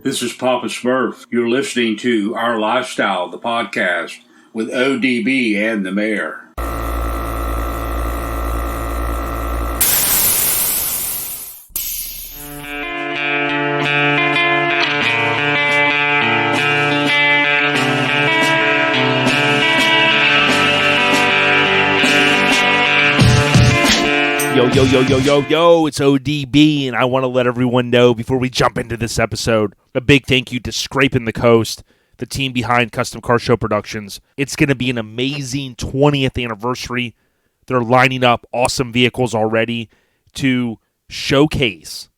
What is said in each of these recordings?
This is Papa Smurf. You're listening to Our Lifestyle, the podcast, with ODB and the Mayor. Yo, it's ODB, and I want to let everyone know before we jump into this episode, a big thank you to Scrapin' the Coast, the team behind Custom Car Show Productions. It's going to be an amazing 20th anniversary. They're lining up awesome vehicles already to showcase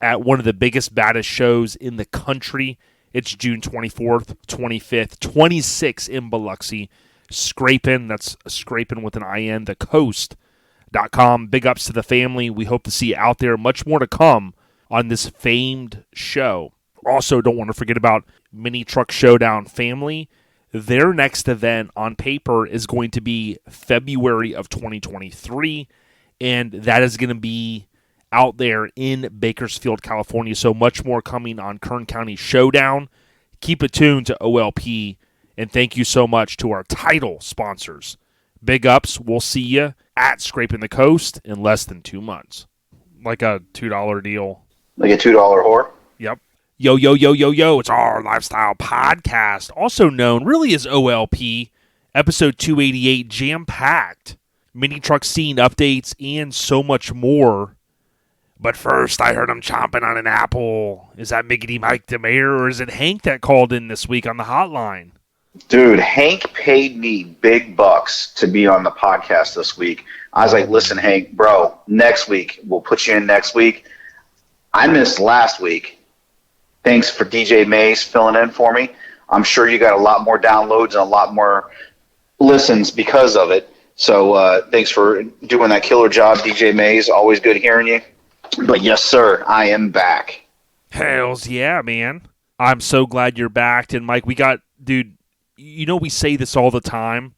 at one of the biggest, baddest shows in the country. It's June 24th, 25th, 26th in Biloxi. Scrapin', that's Scrapin' with an I-N, the Coast.com. Big ups to the family. We hope to see you out there. Much more to come on this famed show. Also, don't want to forget about Mini Truck Showdown family. Their next event on paper is going to be February of 2023, and that is going to be out there in Bakersfield, California. So much more coming on Kern County Showdown. Keep it tuned to OLP, and thank you so much to our title sponsors. Big ups. We'll see you at Scrapin' the Coast in less than 2 months. Like a $2 deal. Like a $2 whore? Yep. Yo. It's Our Lifestyle Podcast, also known really as OLP, episode 288, jam-packed. Mini truck scene updates and so much more. But first, I heard him chomping on an apple. Is that Miggity Mike The Mayor, or is it Hank that called in this week on the hotline? Dude, Hank paid me big bucks to be on the podcast this week. I was like, listen, Hank, bro, next week, we'll put you in next week. I missed last week. Thanks for DJ Mays filling in for me. I'm sure you got a lot more downloads and a lot more listens because of it. So thanks for doing that killer job, DJ Mays. Always good hearing you. But yes, sir, I am back. Hells yeah, man. I'm so glad you're back. And Mike, we got, dude, you know, we say this all the time,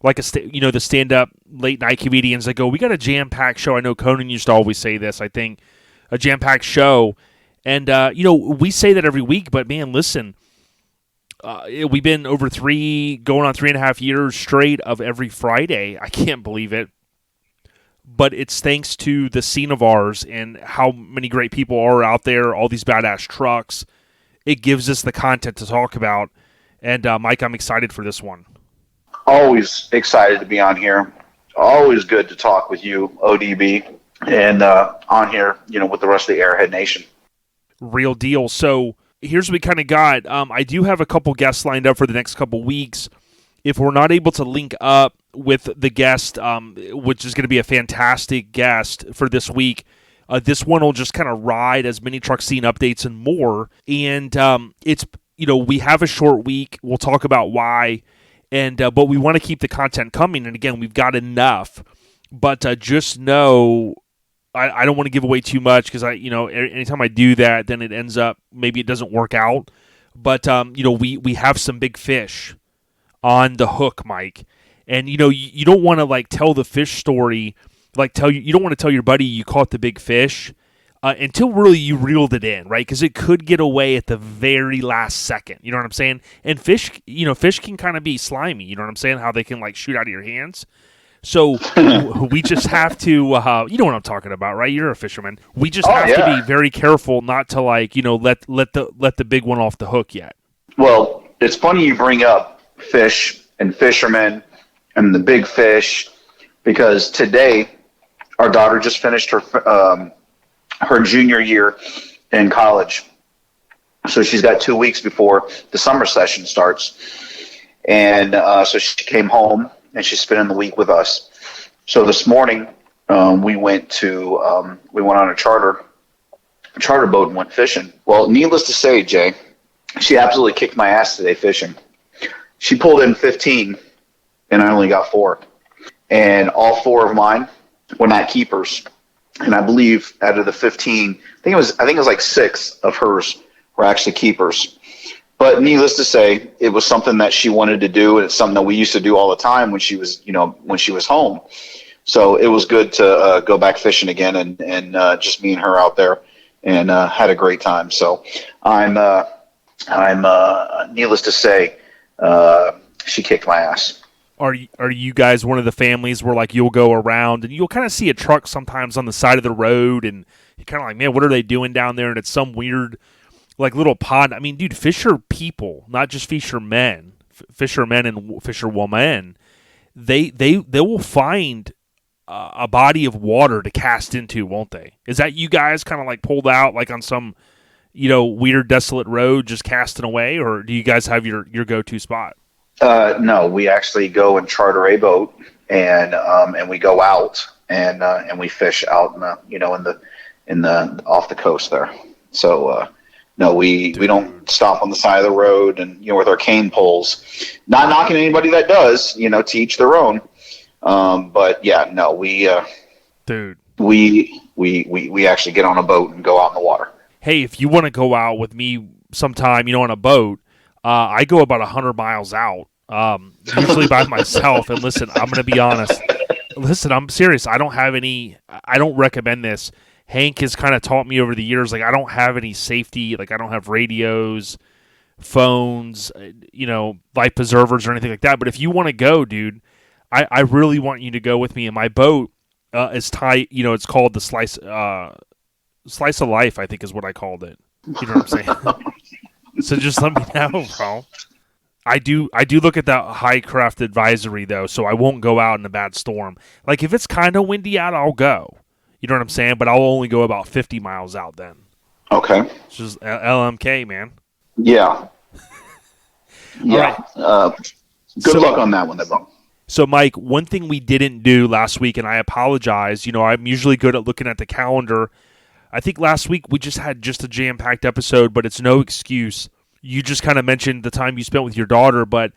like the stand-up late-night comedians that go, we got a jam-packed show. I know Conan used to always say this, I think, a jam-packed show. And, we say that every week, but, man, listen, we've been over going on 3.5 years straight of every Friday. I can't believe it. But it's thanks to the scene of ours and how many great people are out there, all these badass trucks. It gives us the content to talk about. And, Mike, I'm excited for this one. Always excited to be on here. Always good to talk with you, ODB, and on here, with the rest of the Airhead Nation. Real deal. So here's what we kind of got. I do have a couple guests lined up for the next couple weeks. If we're not able to link up with the guest, which is going to be a fantastic guest for this week, this one will just kind of ride as mini truck scene updates and more. And it's... we have a short week. We'll talk about why, and but we want to keep the content coming. And again, we've got enough. But just know, I don't want to give away too much because anytime I do that, then it ends up maybe it doesn't work out. But we have some big fish on the hook, Mike. And you don't want to tell the fish story, you don't want to tell your buddy you caught the big fish. Until really you reeled it in, right? Because it could get away at the very last second. You know what I'm saying? And fish can kind of be slimy. You know what I'm saying? How they can shoot out of your hands. So we just have to, you know what I'm talking about, right? You're a fisherman. We just have to be very careful not to let the big one off the hook yet. Well, it's funny you bring up fish and fishermen and the big fish because today our daughter just finished her junior year in college. So she's got 2 weeks before the summer session starts. And so she came home and she's spending the week with us. So this morning we went on a charter boat and went fishing. Well, needless to say, Jay, she absolutely kicked my ass today fishing. She pulled in 15 and I only got 4. And all 4 of mine were not keepers. And I believe out of the 15, I think it was like 6 of hers were actually keepers. But needless to say, it was something that she wanted to do, and it's something that we used to do all the time when she was home. So it was good to go back fishing again, and just me and her out there. and had a great time. So I'm needless to say, she kicked my ass. Are you guys one of the families where like you'll go around and you'll kind of see a truck sometimes on the side of the road and you're kind of like, man, what are they doing down there? And it's some weird like little pond. I mean, dude, fish are people, not just fishermen. Fishermen and fisherwomen. They will find a body of water to cast into, won't they? Is that you guys kind of like pulled out like on some weird desolate road just casting away, or do you guys have your go-to spot? No, we actually go and charter a boat and we go out and we fish out in the off the coast there. So no, we don't stop on the side of the road and with our cane poles. Not knocking anybody that does, to each their own. But yeah, no, we actually get on a boat and go out in the water. Hey, if you want to go out with me sometime, on a boat, I go about 100 miles out, usually by myself. And listen, I'm going to be honest. Listen, I'm serious. I don't recommend this. Hank has kind of taught me over the years, like I don't have any safety, like I don't have radios, phones, life preservers or anything like that. But if you want to go, dude, I really want you to go with me. And my boat is tight. It's called the Slice of Life, I think is what I called it. You know what I'm saying? So just let me know, bro. I do look at that high craft advisory though, so I won't go out in a bad storm. Like if it's kind of windy out, I'll go. You know what I'm saying? But I'll only go about 50 miles out then. Okay. It's just LMK, man. Yeah. Yeah. Right. Good luck on that one, though. So, Mike, one thing we didn't do last week, and I apologize. I'm usually good at looking at the calendar. I think last week we just had a jam-packed episode, but it's no excuse. You just kind of mentioned the time you spent with your daughter, but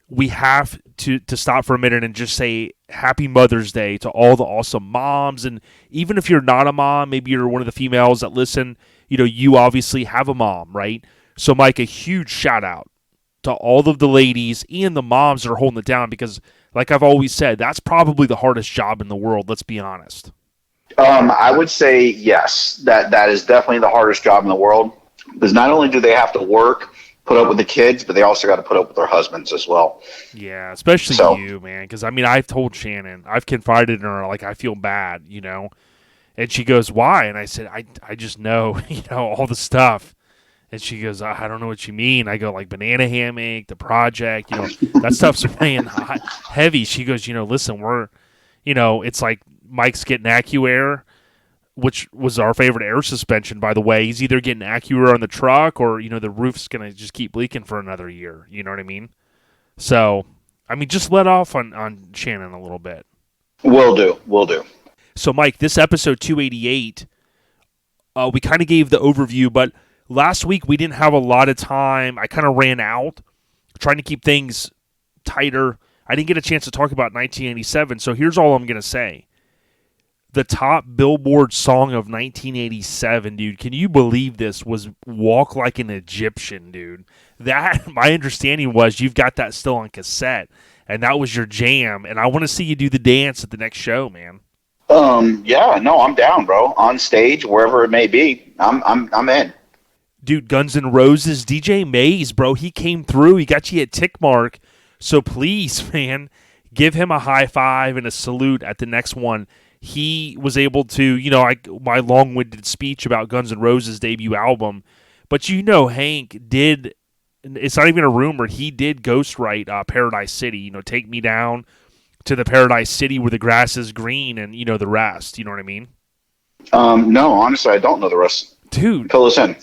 we have to stop for a minute and just say Happy Mother's Day to all the awesome moms. And even if you're not a mom, maybe you're one of the females that listen, you obviously have a mom, right? So, Mike, a huge shout out to all of the ladies and the moms that are holding it down because, like I've always said, that's probably the hardest job in the world, let's be honest. I would say yes, that is definitely the hardest job in the world because not only do they have to work, put up with the kids, but they also got to put up with their husbands as well. Yeah, especially you, man, because, I've told Shannon, I've confided in her, like, I feel bad, and she goes, why? And I said, I just know, all the stuff. And she goes, I don't know what you mean. I go, like, banana hammock, the project, that stuff's weighing heavy. She goes, listen, we're, it's like Mike's getting AccuAir, which was our favorite air suspension, by the way. He's either getting AccuAir on the truck or, the roof's going to just keep leaking for another year. You know what I mean? So, just let off on Shannon a little bit. Will do. So, Mike, this episode 288, we kind of gave the overview, but last week we didn't have a lot of time. I kind of ran out trying to keep things tighter. I didn't get a chance to talk about 1987, so here's all I'm going to say. The top Billboard song of 1987, dude, can you believe this, was Walk Like an Egyptian, dude. That, my understanding was you've got that still on cassette, and that was your jam, and I want to see you do the dance at the next show, man. Yeah, no, I'm down, bro. On stage, wherever it may be, I'm in. Dude, Guns N' Roses, DJ Mays, bro, he came through. He got you a tick mark. So please, man, give him a high five and a salute at the next one. He was able to, my long-winded speech about Guns N' Roses' debut album, but Hank did, it's not even a rumor, he did ghostwrite Paradise City, Take Me Down to the Paradise City where the grass is green and, the rest, you know what I mean? No, honestly, I don't know the rest. Dude. Fill us in.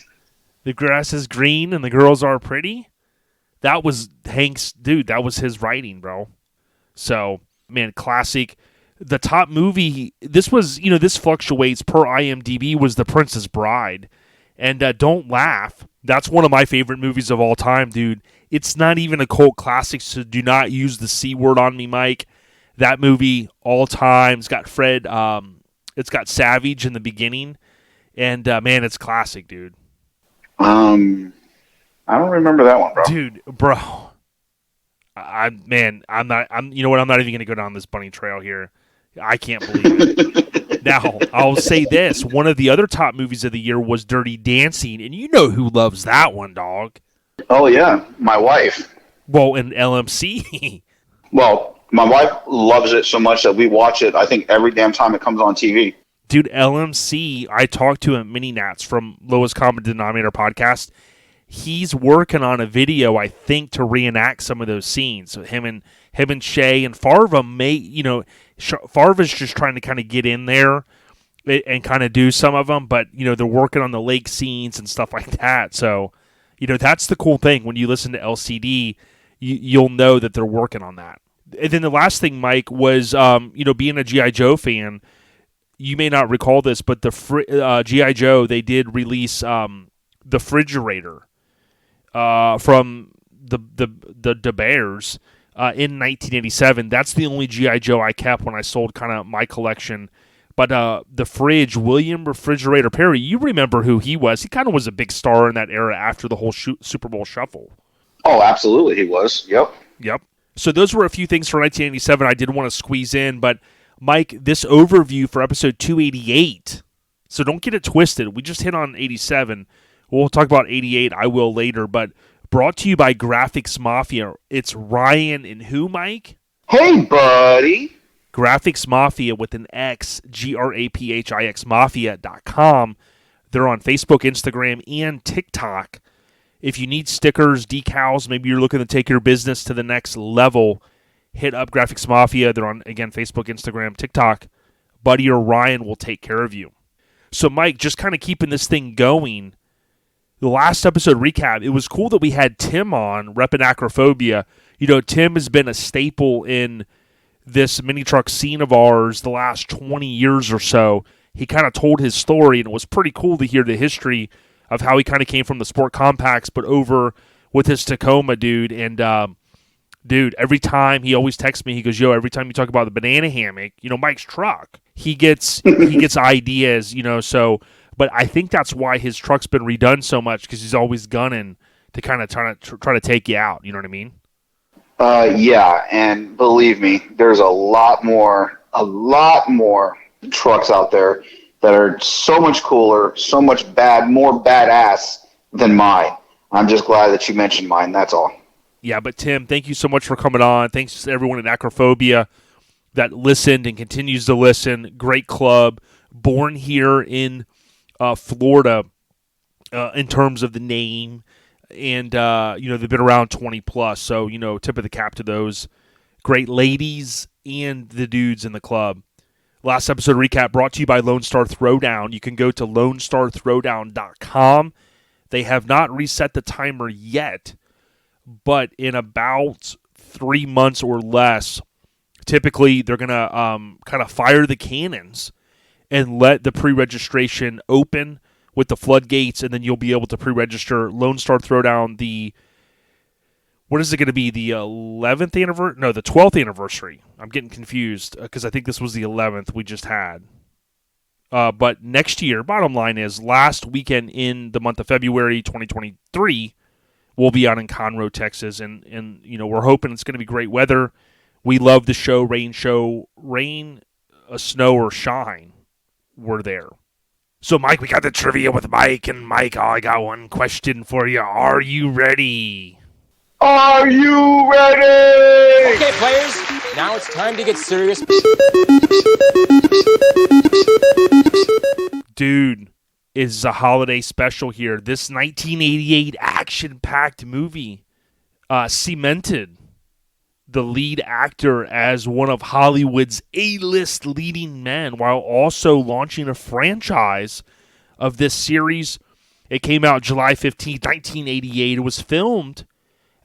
The grass is green and the girls are pretty. That was Hank's, dude, that was his writing, bro. So, man, classic. The top movie, this was, this fluctuates per IMDb, was The Princess Bride. And don't laugh. That's one of my favorite movies of all time, dude. It's not even a cult classic, so do not use the C word on me, Mike. That movie, all time, it's got Fred, it's got Savage in the beginning. And, man, it's classic, dude. I don't remember that one, bro. Dude, bro. I'm not even going to go down this bunny trail here. I can't believe it. Now, I'll say this. One of the other top movies of the year was Dirty Dancing, and you know who loves that one, dog. Oh, yeah, my wife. Well, in LMC. Well, my wife loves it so much that we watch it, I think, every damn time it comes on TV. Dude, LMC, I talked to him, Mini Nats from Lowest Common Denominator podcast. He's working on a video, I think, to reenact some of those scenes. So him and Shay and Farva Farva's just trying to kind of get in there and kind of do some of them, but they're working on the lake scenes and stuff like that. So, that's the cool thing when you listen to LCD, you'll know that they're working on that. And then the last thing, Mike, was being a G.I. Joe fan. You may not recall this, but the G.I. Joe, they did release the refrigerator from the Bears in 1987. That's the only G.I. Joe I kept when I sold kind of my collection. But the fridge, William Refrigerator Perry, you remember who he was. He kind of was a big star in that era after the whole Super Bowl shuffle. Oh, absolutely he was. Yep. So those were a few things for 1987 I did want to squeeze in. But, Mike, this overview for episode 288, so don't get it twisted. We just hit on 87. We'll talk about 88. I will later. But brought to you by Graphics Mafia. It's Ryan and who, Mike? Hey, buddy. Graphics Mafia with an X, GRAPHIX Mafia.com. They're on Facebook, Instagram, and TikTok. If you need stickers, decals, maybe you're looking to take your business to the next level, hit up Graphics Mafia. They're on, again, Facebook, Instagram, TikTok. Buddy or Ryan will take care of you. So, Mike, just kind of keeping this thing going, the last episode recap, it was cool that we had Tim on, repping Acrophobia. Tim has been a staple in this mini truck scene of ours the last 20 years or so. He kind of told his story, and it was pretty cool to hear the history of how he kind of came from the Sport Compacts, but over with his Tacoma, dude. And, dude, every time he always texts me, he goes, yo, every time you talk about the banana hammock, Mike's truck, he gets ideas, so, but I think that's why his truck's been redone so much, because he's always gunning to kind of try to take you out. You know what I mean? Yeah, and believe me, there's a lot more trucks out there that are so much cooler, so much more badass than mine. I'm just glad that you mentioned mine, that's all. Yeah, but Tim, thank you so much for coming on. Thanks to everyone at Acrophobia that listened and continues to listen. Great club, born here in Florida in terms of the name. And, they've been around 20 plus. So, tip of the cap to those great ladies and the dudes in the club. Last episode recap brought to you by Lone Star Throwdown. You can go to LoneStarThrowdown.com. They have not reset the timer yet, but in about 3 months or less, typically they're going to kind of fire the cannons and let the pre-registration open with the floodgates, and then you'll be able to pre-register Lone Star Throwdown. What is it going to be, the 11th anniversary? No, the 12th anniversary. I'm getting confused because I think this was the 11th we just had. But next year, bottom line is, last weekend in the month of February 2023, we'll be out in Conroe, Texas, and we're hoping it's going to be great weather. We love the show, rain, snow, or shine. We're there. So, Mike, we got the trivia with Mike, and Mike, I got one question for you. Are you ready? Are you ready? Okay, players, now it's time to get serious. Dude, it's a holiday special here. This 1988 action-packed movie cemented the lead actor as one of Hollywood's A-list leading men, while also launching a franchise of this series. It came out July 15th, 1988. It was filmed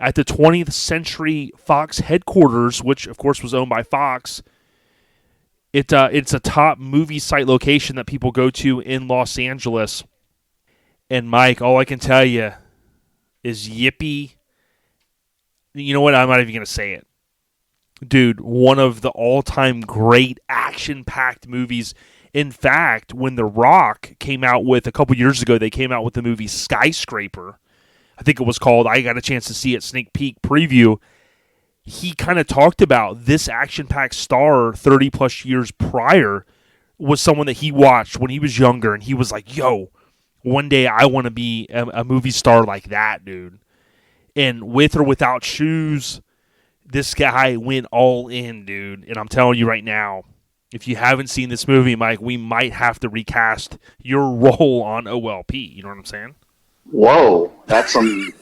at the 20th Century Fox headquarters, which, of course, was owned by Fox. It's a top movie site location that people go to in Los Angeles. And, Mike, all I can tell you is Yippee. You know what? I'm not even going to say it. Dude, one of the all-time great action-packed movies. In fact, when The Rock came out with, a couple years ago, they came out with the movie Skyscraper. I think it was called. I got a chance to see it, sneak peek preview. He kind of talked about this action-packed star 30-plus years prior was someone that he watched when he was younger, and he was like, yo, one day I want to be a movie star like that, dude. And with or without shoes, this guy went all in, dude. And I'm telling you right now, if you haven't seen this movie, Mike, we might have to recast your role on OLP. You know what I'm saying? Whoa, that's some.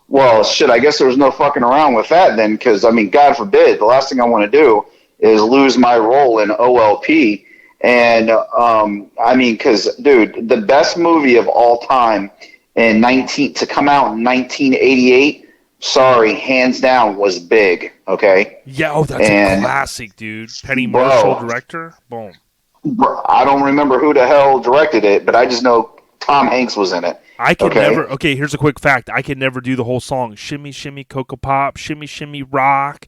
Well, shit, I guess there was no fucking around with that then, because, I mean, God forbid, the last thing I want to do is lose my role in OLP. And, I mean, because, dude, the best movie of all time to come out in 1988, sorry, hands down, was Big, okay? Yeah, oh, that's a classic, dude. Penny Marshall, director? Boom. I don't remember who the hell directed it, but I just know Tom Hanks was in it. I can never. Okay, here's a quick fact. I can never do the whole song. Shimmy, shimmy, Cocoa Pop. Shimmy, shimmy, rock.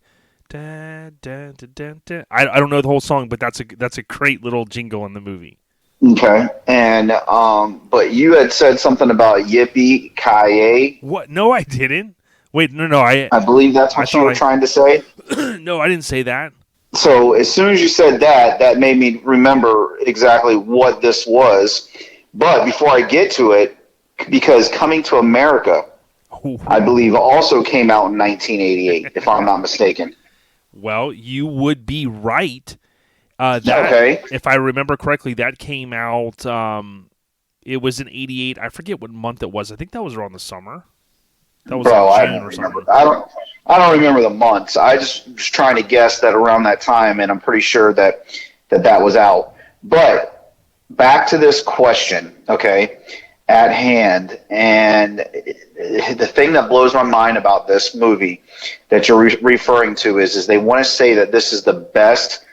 Da, da, da, da, da. I don't know the whole song, but that's a great little jingle in the movie. Okay, and but you had said something about Yippee Ki-Yay. What? No, I didn't. Wait, no. I believe that's what you were trying to say. No, I didn't say that. So as soon as you said that, that made me remember exactly what this was. But before I get to it, because Coming to America, I believe, also came out in 1988, if I'm not mistaken. Well, you would be right. Okay. If I remember correctly, that came out, it was in 88. I forget what month it was. I think that was around the summer. That was June or something. I don't remember the months. I just was trying to guess that around that time, and I'm pretty sure that was out. But back to this question, okay, at hand, and the thing that blows my mind about this movie that you're referring to is they want to say that this is the best.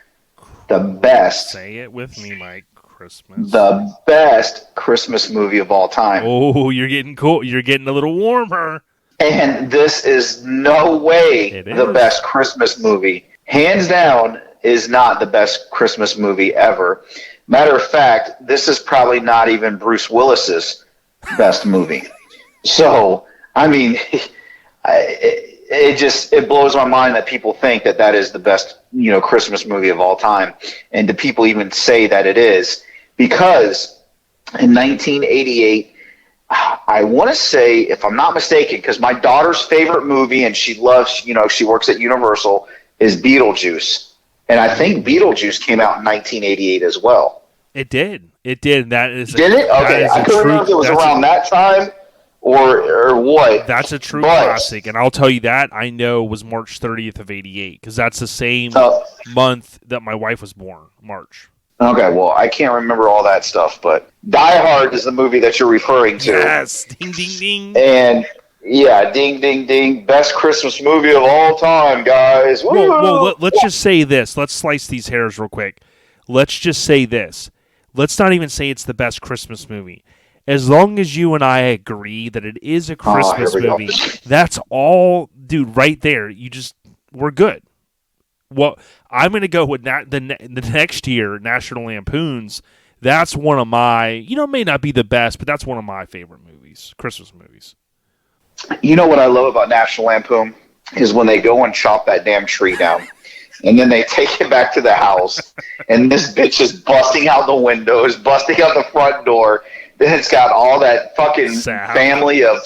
Say it with me, Mike. Christmas. The best Christmas movie of all time. Oh, you're getting cool. You're getting a little warmer. And this is no way the best Christmas movie. Hands down, is not the best Christmas movie ever. Matter of fact, this is probably not even Bruce Willis's best movie. So, I mean, it blows my mind that people think that is the best, Christmas movie of all time. And do people even say that it is? Because in 1988, I want to say, if I'm not mistaken, because my daughter's favorite movie, and she loves, she works at Universal, is Beetlejuice. And I think Beetlejuice came out in 1988 as well. It did. It did. Did it? Okay. I couldn't remember if it was around that time or what. That's a true classic. And I'll tell you that I know was March 30th of 88, because that's the same month that my wife was born, March. Okay, well, I can't remember all that stuff, but Die Hard is the movie that you're referring to. Yes, ding, ding, ding. And, yeah, ding, ding, ding, best Christmas movie of all time, guys. Woo! Well, let's just say this. Let's slice these hairs real quick. Let's just say this. Let's not even say it's the best Christmas movie. As long as you and I agree that it is a Christmas movie, that's all, dude, right there. We're good. Well, I'm going to go with the next year, National Lampoon's. That's one of my, may not be the best, but that's one of my favorite movies, Christmas movies. You know what I love about National Lampoon is when they go and chop that damn tree down, and then they take it back to the house, and this bitch is busting out the windows, busting out the front door. Then it's got all that fucking family of,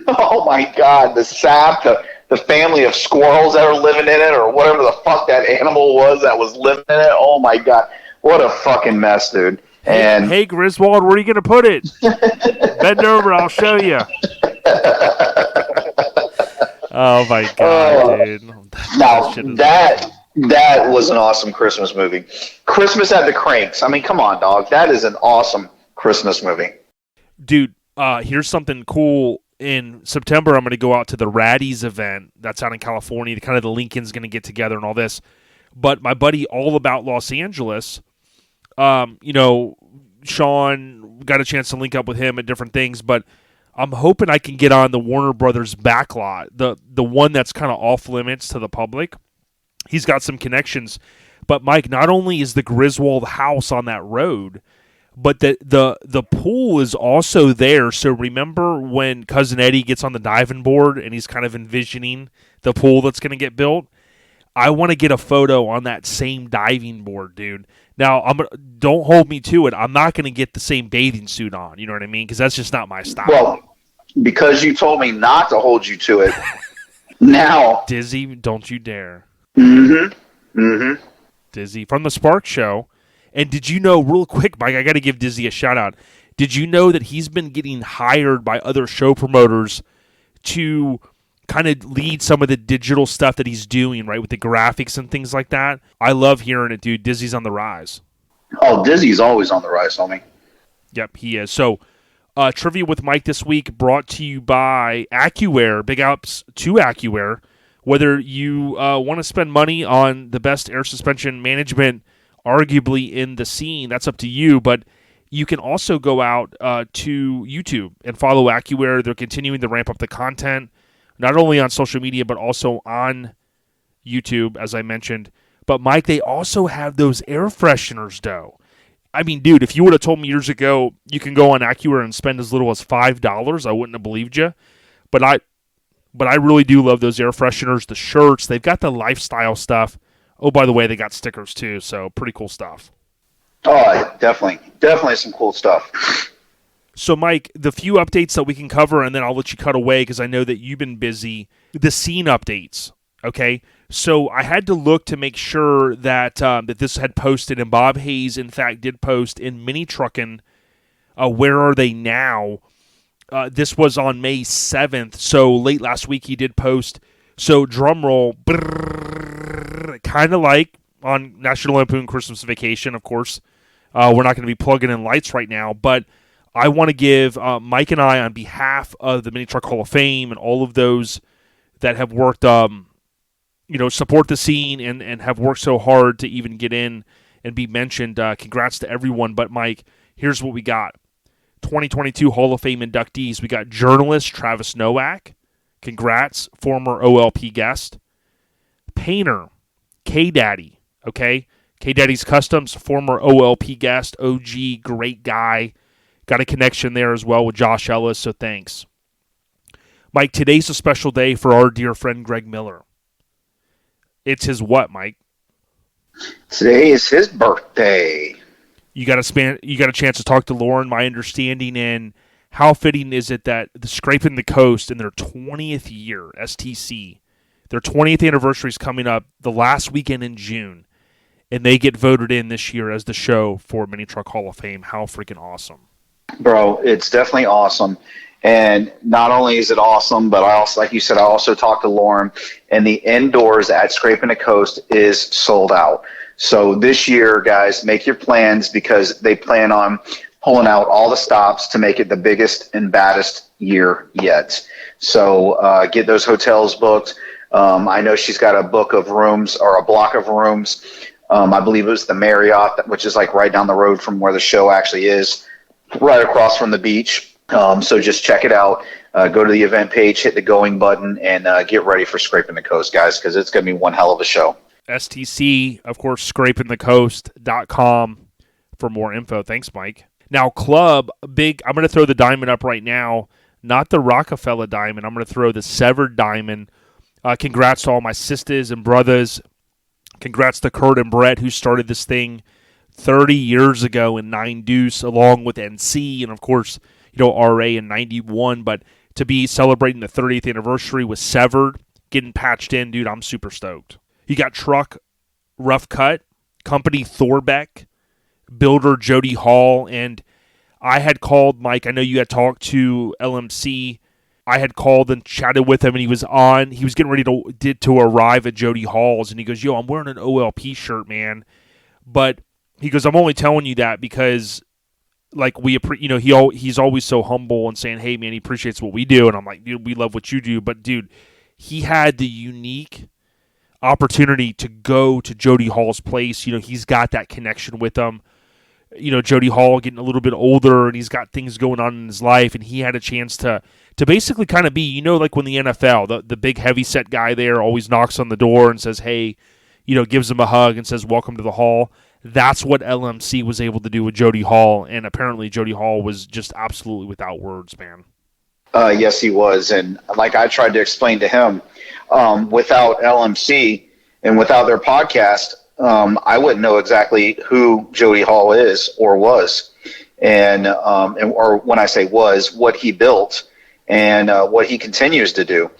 oh my God, the sap, the family of squirrels that are living in it, or whatever the fuck that animal was that was living in it. Oh my God, what a fucking mess, dude. And hey Griswold, where are you going to put it? Bend over, I'll show you. Oh my God, dude. Now that was an awesome Christmas movie. Christmas at the Cranks. I mean, come on, dog. That is an awesome Christmas movie. Dude, here's something cool. In September, I'm going to go out to the Raddies event. That's out in California. Kind of the Lincoln's going to get together and all this. But my buddy All About Los Angeles, Sean, got a chance to link up with him at different things. But I'm hoping I can get on the Warner Brothers backlot, the one that's kind of off limits to the public. He's got some connections. But, Mike, not only is the Griswold house on that road, but the pool is also there. So remember when Cousin Eddie gets on the diving board and he's kind of envisioning the pool that's going to get built? I want to get a photo on that same diving board, dude. Now, don't hold me to it. I'm not going to get the same bathing suit on. You know what I mean? Because that's just not my style. Well, because you told me not to hold you to it, now. Dizzy, don't you dare. Mm-hmm. Mm-hmm. Dizzy from the Spark Show. And did you know, real quick, Mike, I got to give Dizzy a shout out. Did you know that he's been getting hired by other show promoters to kind of lead some of the digital stuff that he's doing, right, with the graphics and things like that? I love hearing it, dude. Dizzy's on the rise. Oh, Dizzy's always on the rise, homie. Yep, he is. So, Trivia with Mike this week brought to you by AccuAir. Big ups to AccuAir. Whether you want to spend money on the best air suspension management arguably in the scene, that's up to you, but you can also go out to YouTube and follow AccuAir. They're continuing to ramp up the content, not only on social media, but also on YouTube, as I mentioned. But, Mike, they also have those air fresheners, though. I mean, dude, if you would have told me years ago you can go on AccuAir and spend as little as $5, I wouldn't have believed you. But I really do love those air fresheners, the shirts. They've got the lifestyle stuff. Oh, by the way, they got stickers, too, so pretty cool stuff. Oh, definitely some cool stuff. So, Mike, the few updates that we can cover, and then I'll let you cut away because I know that you've been busy. The scene updates, okay? So I had to look to make sure that that this had posted, and Bob Hayes, in fact, did post in Mini Truckin, Where Are They Now? This was on May 7th, so late last week he did post. So, drum roll, kind of like on National Lampoon Christmas Vacation, of course. We're not going to be plugging in lights right now, but I want to give Mike and I, on behalf of the Mini Truck Hall of Fame and all of those that have worked, support the scene and have worked so hard to even get in and be mentioned. Congrats to everyone. But, Mike, here's what we got. 2022 Hall of Fame inductees. We got journalist Travis Nowak. Congrats, former OLP guest. Painter, K-Daddy, okay? K-Daddy's Customs, former OLP guest, OG, great guy. Got a connection there as well with Josh Ellis, so thanks. Mike, today's a special day for our dear friend Greg Miller. It's his what, Mike? Today is his birthday. You got a chance to talk to Lauren. My understanding, and how fitting is it that the Scraping the Coast in their 20th year, STC, their 20th anniversary is coming up the last weekend in June, and they get voted in this year as the show for Mini Truck Hall of Fame. How freaking awesome. Bro, it's definitely awesome. And not only is it awesome, but I also, like you said, I also talked to Lauren, and the indoors at Scraping the Coast is sold out. So this year, guys, make your plans because they plan on pulling out all the stops to make it the biggest and baddest year yet. So get those hotels booked. I know she's got a book of rooms or a block of rooms. I believe it was the Marriott, which is like right down the road from where the show actually is, right across from the beach. So just check it out. Go to the event page, hit the going button, and get ready for Scraping the Coast, guys, because it's going to be one hell of a show. STC, of course, scrapingthecoast.com for more info. Thanks, Mike. Now, Club, big, I'm going to throw the diamond up right now, not the Rockefeller diamond. I'm going to throw the severed diamond. Congrats to all my sisters and brothers. Congrats to Kurt and Brett, who started this thing 30 years ago in 9 Deuce, along with NC, and, of course, RA in 91. But to be celebrating the 30th anniversary with Severed, getting patched in, dude, I'm super stoked. You got Truck, Rough Cut, Company Thorbeck, Builder Jody Hall, and I had called Mike. I know you had talked to LMC. I had called and chatted with him, and he was getting ready to arrive at Jody Hall's, and he goes, "Yo, I'm wearing an OLP shirt, man." But he goes, "I'm only telling you that because, like, he's always so humble and saying, 'Hey, man,' he appreciates what we do." And I'm like, "Dude, we love what you do." But dude, he had the unique opportunity to go to Jody Hall's place. He's got that connection with them. Jody Hall getting a little bit older, and he's got things going on in his life, and he had a chance to basically kind of be, like when the NFL, the big heavy-set guy there always knocks on the door and says, "Hey," gives him a hug and says, "Welcome to the Hall." That's what LMC was able to do with Jody Hall, and apparently Jody Hall was just absolutely without words, man. Yes, he was. And like I tried to explain to him, without LMC, And without their podcast, I wouldn't know exactly who Jody Hall is or was. Or when I say was, what he built and what he continues to do.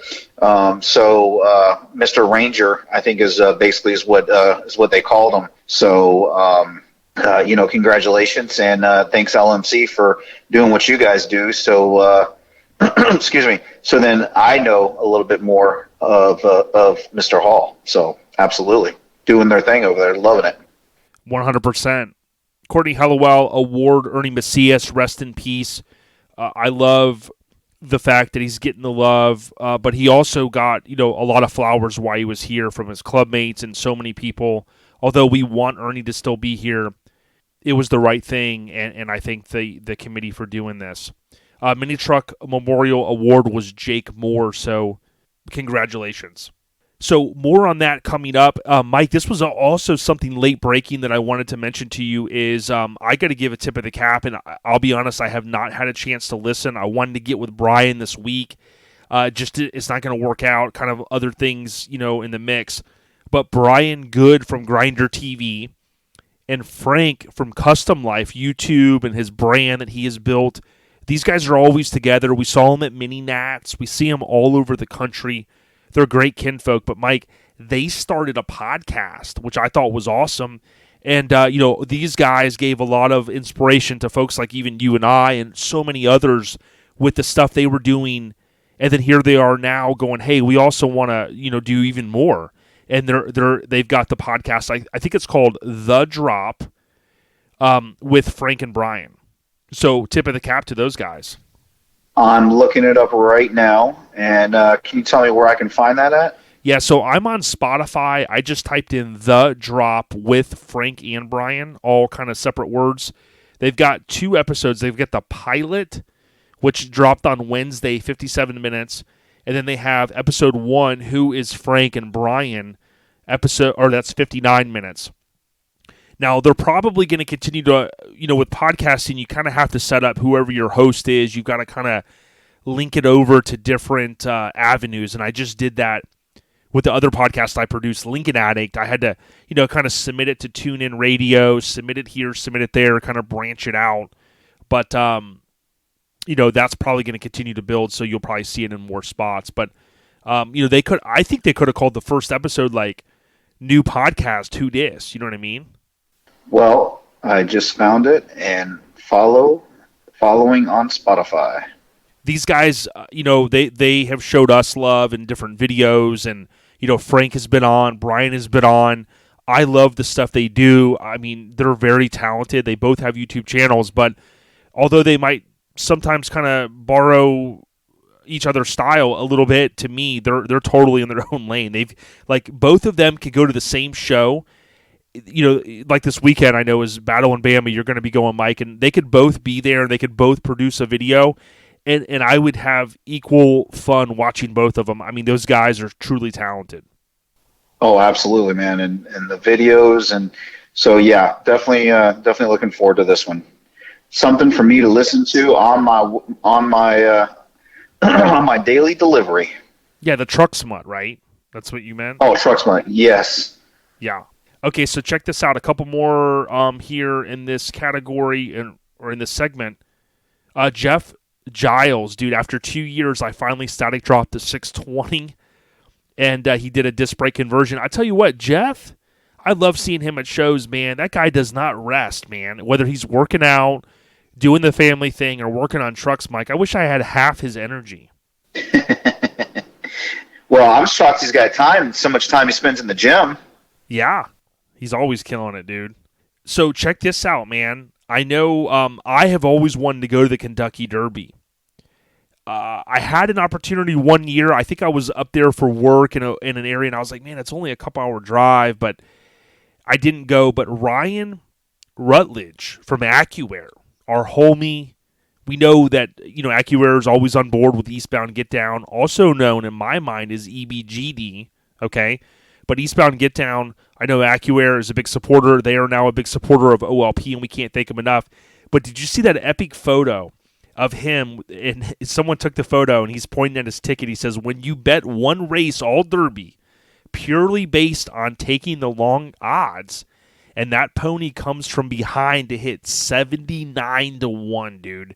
Mr. Ranger, I think, is basically is what they called him. So, congratulations, and thanks LMC for doing what you guys do. So, excuse me. So then I know a little bit more of Mr. Hall. So absolutely doing their thing over there, loving it. 100%. Courtney Hallowell, award-earning Macias, rest in peace. I love the fact that he's getting the love, but he also got a lot of flowers while he was here from his clubmates and so many people. Although we want Ernie to still be here, it was the right thing, and I thank the committee for doing this. Mini Truck Memorial Award was Jake Moore, so congratulations. So more on that coming up. Mike, this was also something late breaking that I wanted to mention to you is I got to give a tip of the cap, and I'll be honest, I have not had a chance to listen. I wanted to get with Brian this week. It's not going to work out, kind of other things, in the mix. But Brian Good from Grinder TV and Frank from Custom Life YouTube and his brand that he has built, these guys are always together. We saw them at Mini Nats. We see them all over the country. They're great kinfolk, but Mike, they started a podcast, which I thought was awesome. And, these guys gave a lot of inspiration to folks like even you and I and so many others with the stuff they were doing. And then here they are now going, hey, we also want to, do even more. And they've got the podcast. I think it's called The Drop with Frank and Brian. So tip of the cap to those guys. I'm looking it up right now, and can you tell me where I can find that at? Yeah, so I'm on Spotify. I just typed in The Drop with Frank and Brian, all kind of separate words. They've got 2 episodes. They've got the pilot, which dropped on Wednesday, 57 minutes, and then they have episode 1, Who is Frank and Brian, that's 59 minutes. Now, they're probably going to continue to, with podcasting, you kind of have to set up whoever your host is. You've got to kind of link it over to different avenues. And I just did that with the other podcast I produced, Lincoln Addict. I had to, kind of submit it to TuneIn Radio, submit it here, submit it there, kind of branch it out. But, that's probably going to continue to build, so you'll probably see it in more spots. But, I think they could have called the first episode, like, new podcast, Who Dis? You know what I mean? Well, I just found it and following on Spotify. These guys, they have showed us love in different videos, and Frank has been on, Brian has been on. I love the stuff they do. I mean, they're very talented. They both have YouTube channels, but although they might sometimes kind of borrow each other's style a little bit, to me, they're totally in their own lane. They've both of them could go to the same show. Like this weekend, I know is Battle in Bama. You're going to be going, Mike, and they could both be there, and they could both produce a video, and I would have equal fun watching both of them. I mean, those guys are truly talented. Oh, absolutely, man, and the videos, and so yeah, definitely looking forward to this one. Something for me to listen to on my on my daily delivery. Yeah, the truck smut, right? That's what you meant. Oh, truck smut, yes. Yeah. Okay, so check this out. A couple more here in this category or in this segment. Jeff Giles, dude, after 2 years, I finally static dropped to 620, and he did a disc brake conversion. I tell you what, Jeff, I love seeing him at shows, man. That guy does not rest, man. Whether he's working out, doing the family thing, or working on trucks, Mike, I wish I had half his energy. Well, I'm shocked he's got so much time he spends in the gym. Yeah. He's always killing it, dude. So check this out, man. I know I have always wanted to go to the Kentucky Derby. I had an opportunity one year. I think I was up there for work in an area, and I was like, man, it's only a couple-hour drive, but I didn't go. But Ryan Rutledge from AccuAir, our homie, we know that AccuAir is always on board with Eastbound Get Down, also known in my mind as EBGD, okay? But Eastbound Get Down, I know AccuAir is a big supporter. They are now a big supporter of OLP, and we can't thank them enough. But did you see that epic photo of him? And someone took the photo, and he's pointing at his ticket. He says, when you bet one race all Derby, purely based on taking the long odds. And that pony comes from behind to hit 79-1, dude.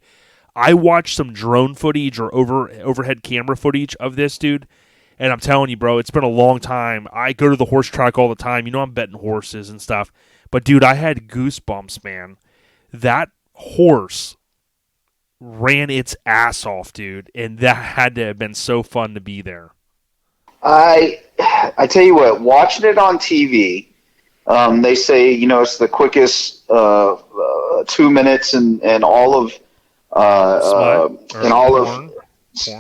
I watched some drone footage or overhead camera footage of this, dude. And I'm telling you, bro, it's been a long time. I go to the horse track all the time. You know I'm betting horses and stuff. But, dude, I had goosebumps, man. That horse ran its ass off, dude. And that had to have been so fun to be there. I tell you what, watching it on TV, they say, it's the quickest 2 minutes and all of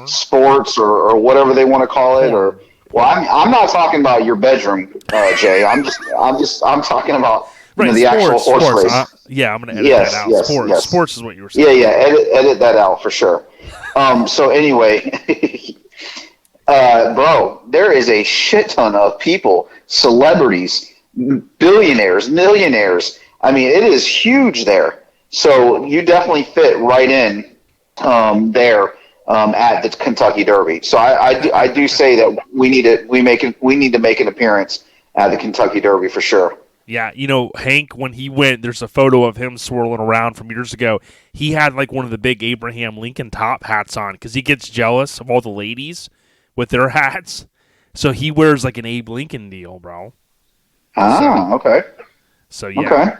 sports or whatever they want to call it. Or I'm not talking about your bedroom, Jay. I'm talking about the actual horse race. I'm going to edit that out. Yes. Sports is what you were saying. Yeah. Edit that out for sure. So anyway. Bro, there is a shit ton of people, celebrities, billionaires, millionaires. I mean, it is huge there. So you definitely fit right in there at the Kentucky Derby. So I do say that we need to make an appearance at the Kentucky Derby for sure. Yeah, Hank, when he went, there's a photo of him swirling around from years ago. He had like one of the big Abraham Lincoln top hats on because he gets jealous of all the ladies with their hats. So he wears like an Abe Lincoln deal, bro. Okay. So, yeah. Okay.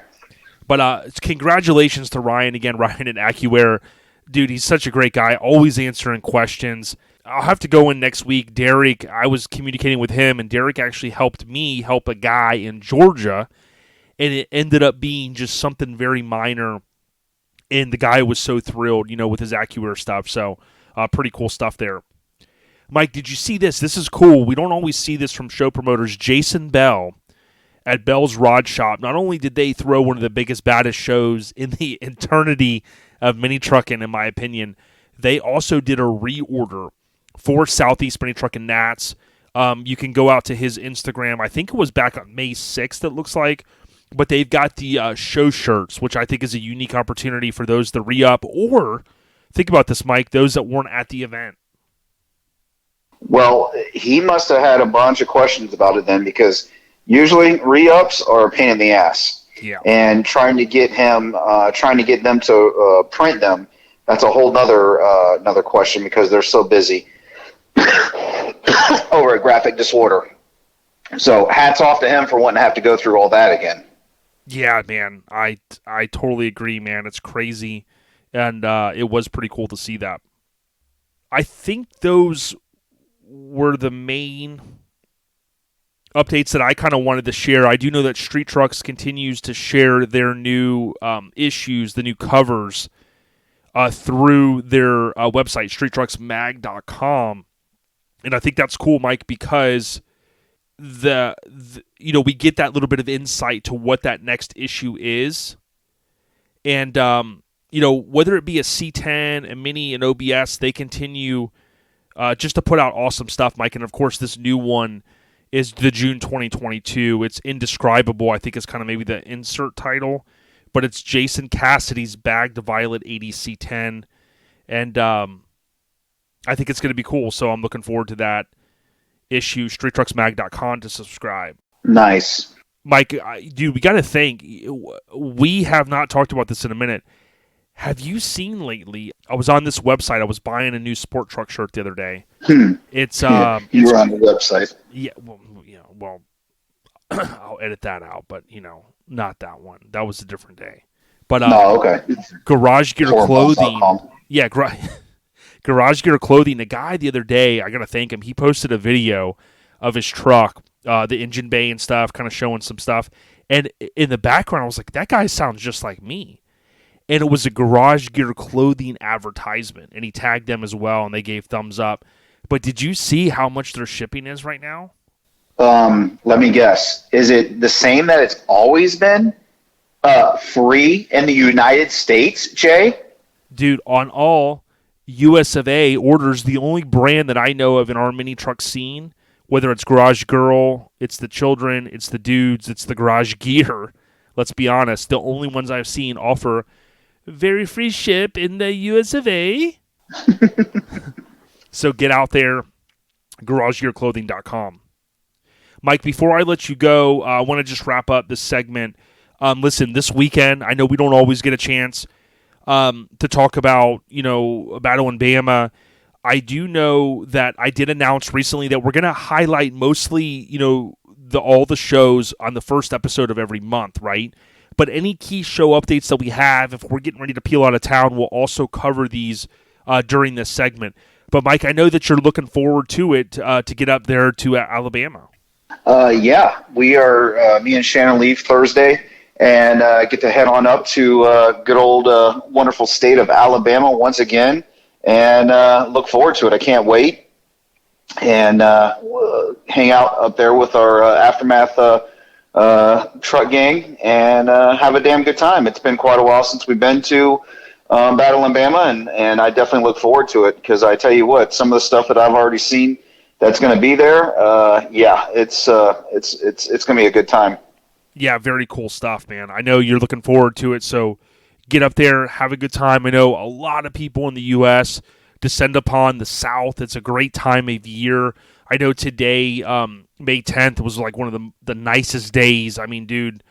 But congratulations to Ryan again, Ryan at AccuAir. Dude, he's such a great guy, always answering questions. I'll have to go in next week. Derek, I was communicating with him, and Derek actually helped me help a guy in Georgia, and it ended up being just something very minor, and the guy was so thrilled, with his AccuAir stuff. So, pretty cool stuff there. Mike, did you see this? This is cool. We don't always see this from show promoters. Jason Bell at Bell's Rod Shop. Not only did they throw one of the biggest, baddest shows in the eternity of mini trucking, in my opinion, they also did a reorder for Southeast Mini Truckin' Nats. You can go out to his Instagram. I think it was back on May 6th, it looks like. But they've got the show shirts, which I think is a unique opportunity for those to re-up. Or, think about this, Mike, those that weren't at the event. Well, he must have had a bunch of questions about it then, because usually re-ups are a pain in the ass. Yeah. And trying to get them to print them, that's a whole another question because they're so busy over at Graphic Disorder. So hats off to him for wanting to have to go through all that again. Yeah, man. I totally agree, man. It's crazy. And it was pretty cool to see that. I think those were the main updates that I kind of wanted to share. I do know that Street Trucks continues to share their new issues, the new covers, through their website, streettrucksmag.com. And I think that's cool, Mike, because we get that little bit of insight to what that next issue is. And, whether it be a C10, a Mini, an OBS, they continue just to put out awesome stuff, Mike. And, of course, this new one is the June 2022. It's Indescribable, I think is kind of maybe the insert title. But it's Jason Cassidy's Bagged Violet 80 C10. And I think it's going to be cool. So I'm looking forward to that issue. StreetTrucksMag.com to subscribe. Nice. Mike, dude, we got to think. We have not talked about this in a minute. Have you seen lately? I was on this website. I was buying a new sport truck shirt the other day. It's you were on the website. Yeah. Well, I'll edit that out. But not that one. That was a different day. But okay. Garage Gear Clothing. Yeah, Garage Gear Clothing. The guy the other day, I gotta thank him. He posted a video of his truck, the engine bay and stuff, kind of showing some stuff. And in the background, I was like, that guy sounds just like me. And it was a Garage Gear Clothing advertisement, and he tagged them as well, and they gave thumbs up. But did you see how much their shipping is right now? Let me guess. Is it the same that it's always been? Free in the United States, Jay? Dude, on all US of A orders, the only brand that I know of in our mini truck scene, whether it's Garage Girl, it's the children, it's the dudes, it's the Garage Gear, let's be honest, the only ones I've seen offer very free ship in the US of A. So get out there, garagegearclothing.com. Mike, before I let you go, I want to just wrap up this segment. Listen, this weekend, I know we don't always get a chance to talk about, Battle in Bama. I do know that I did announce recently that we're going to highlight mostly, all the shows on the first episode of every month, right? But any key show updates that we have, if we're getting ready to peel out of town, we'll also cover these during this segment. But, Mike, I know that you're looking forward to it to get up there to Alabama. Yeah, we are, me and Shannon leave Thursday and get to head on up to good old wonderful state of Alabama once again, and look forward to it. I can't wait. And hang out up there with our Aftermath truck gang and have a damn good time. It's been quite a while since we've been to Battle in Bama, and I definitely look forward to it, because I tell you what, some of the stuff that I've already seen that's going to be there, it's going to be a good time. Yeah, very cool stuff, man. I know you're looking forward to it, so get up there, have a good time. I know a lot of people in the U.S. descend upon the South. It's a great time of year. I know today, May 10th, was like one of the nicest days. I mean, dude,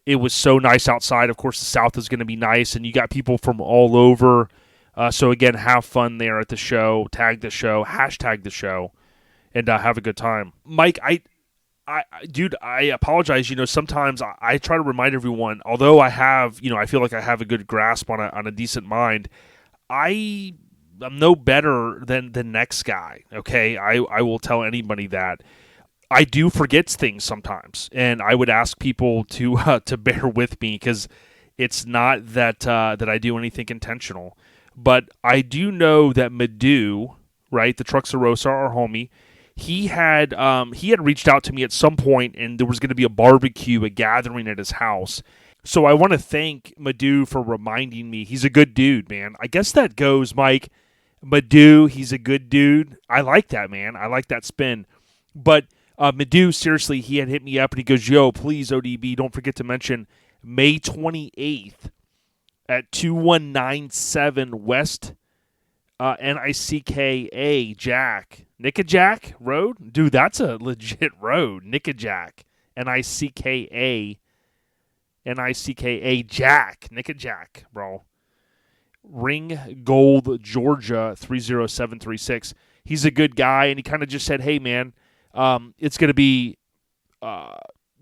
it was so nice outside. Of course, the South is going to be nice, and you got people from all over. So, again, have fun there at the show. Tag the show. Hashtag the show. And have a good time. Mike, dude, I apologize. Sometimes I try to remind everyone, although I have, I feel like I have a good grasp on a decent mind, I'm no better than the next guy, okay? I will tell anybody that. I do forget things sometimes, and I would ask people to bear with me, because it's not that I do anything intentional. But I do know that Madu, right, the Truxarosa, our homie, he had reached out to me at some point, and there was going to be a barbecue, a gathering at his house. So I want to thank Madu for reminding me. He's a good dude, man. I guess that goes, Mike. Madu, he's a good dude. I like that, man. I like that spin. But Madu, seriously, he had hit me up, and he goes, yo, please, ODB, don't forget to mention May 28th at 2197 West Nickajack Road? Dude, that's a legit road. Nickajack. Nickajack, bro. Ring Gold, Georgia, 30736. He's a good guy, and he kind of just said, hey, man, it's going to be,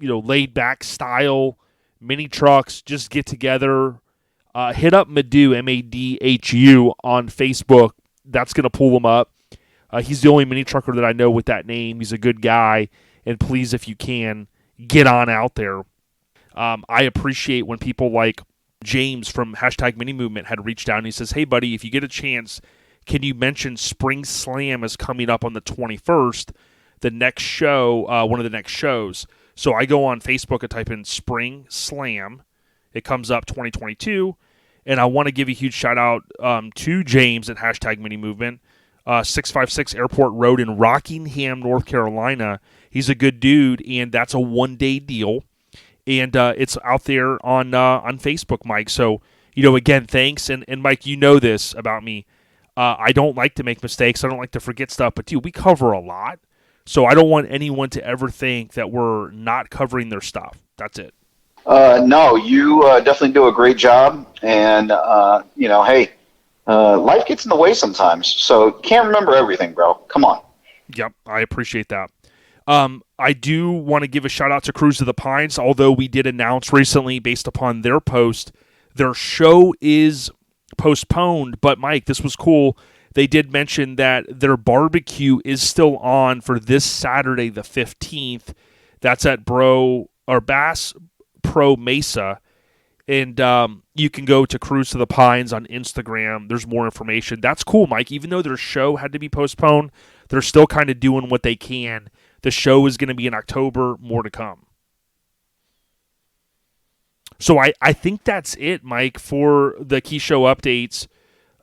laid back style, mini trucks, just get together. Hit up Madhu, Madhu, on Facebook. That's going to pull him up. He's the only mini trucker that I know with that name. He's a good guy, and please, if you can, get on out there. I appreciate when people like James from #Mini Movement had reached out, and he says, hey, buddy, if you get a chance, can you mention Spring Slam is coming up on the 21st, the next show, one of the next shows. So I go on Facebook and type in Spring Slam. It comes up 2022, and I want to give a huge shout-out to James at #Mini Movement, 656 Airport Road in Rockingham, North Carolina. He's a good dude, and that's a one-day deal. And it's out there on Facebook, Mike. So, again, thanks. And Mike, you know this about me. I don't like to make mistakes. I don't like to forget stuff. But, dude, we cover a lot. So I don't want anyone to ever think that we're not covering their stuff. That's it. No, you definitely do a great job. And, hey, life gets in the way sometimes. So can't remember everything, bro. Come on. Yep, I appreciate that. I do want to give a shout out to Cruise to the Pines, although we did announce recently, based upon their post, their show is postponed. But Mike, this was cool. They did mention that their barbecue is still on for this Saturday, the 15th. That's at Bass Pro Mesa. And you can go to Cruise to the Pines on Instagram. There's more information. That's cool, Mike. Even though their show had to be postponed, they're still kind of doing what they can. The show is going to be in October. More to come. So I think that's it, Mike, for the key show updates.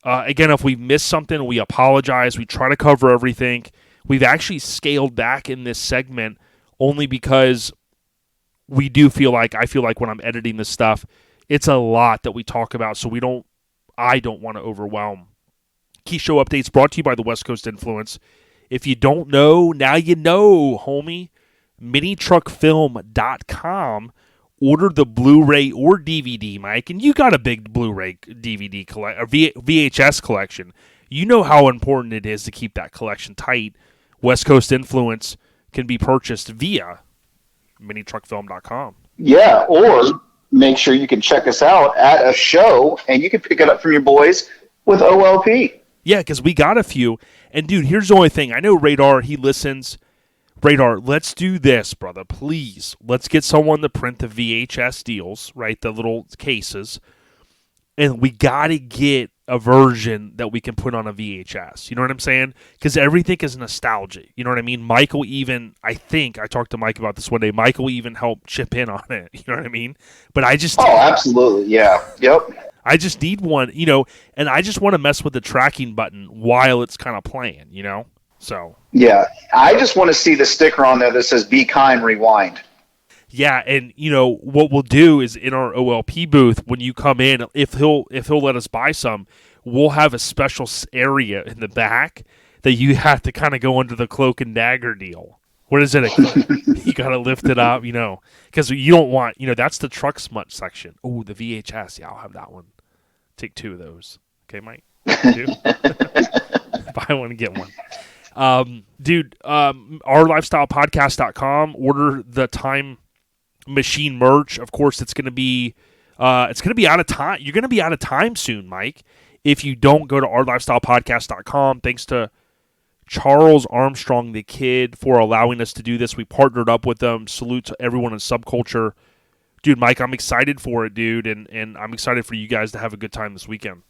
Again, if we missed something, we apologize. We try to cover everything. We've actually scaled back in this segment only because I feel like when I'm editing this stuff, it's a lot that we talk about, so I don't want to overwhelm. Key show updates brought to you by the West Coast Influence. If you don't know, now you know, homie. minitruckfilm.com. Order the Blu-ray or DVD, Mike, and you got a big Blu-ray DVD or VHS collection. You know how important it is to keep that collection tight. West Coast Influence can be purchased via minitruckfilm.com. Yeah, or make sure you can check us out at a show, and you can pick it up from your boys with OLP. Yeah, because we got a few. And, dude, here's the only thing. I know Radar, he listens. Radar, let's do this, brother, please. Let's get someone to print the VHS deals, right, the little cases, and we got to get a version that we can put on a VHS. You know what I'm saying? Because everything is nostalgic. You know what I mean? Michael even, I think, I talked to Mike about this one day, Michael even helped chip in on it. You know what I mean? But I just... Oh, absolutely, yeah. Yep. I just need one, and I just want to mess with the tracking button while it's kind of playing, So... Yeah, I just want to see the sticker on there that says "Be Kind, Rewind." Yeah, and what we'll do is in our OLP booth when you come in, if he'll let us buy some, we'll have a special area in the back that you have to kind of go under the cloak and dagger deal. What is it? You got to lift it up, because you don't want, that's the truck smut section. Oh, the VHS. Yeah, I'll have that one. Take 2 of those. Okay, Mike? 2? Buy one and get one. Dude, ourlifestylepodcast.com, order the Time Machine merch. Of course, it's going to be out of time. You're going to be out of time soon, Mike, if you don't go to ourlifestylepodcast.com. Thanks to Charles Armstrong, the kid, for allowing us to do this. We partnered up with them. Salute to everyone in Subculture. Dude, Mike, I'm excited for it, dude, and I'm excited for you guys to have a good time this weekend.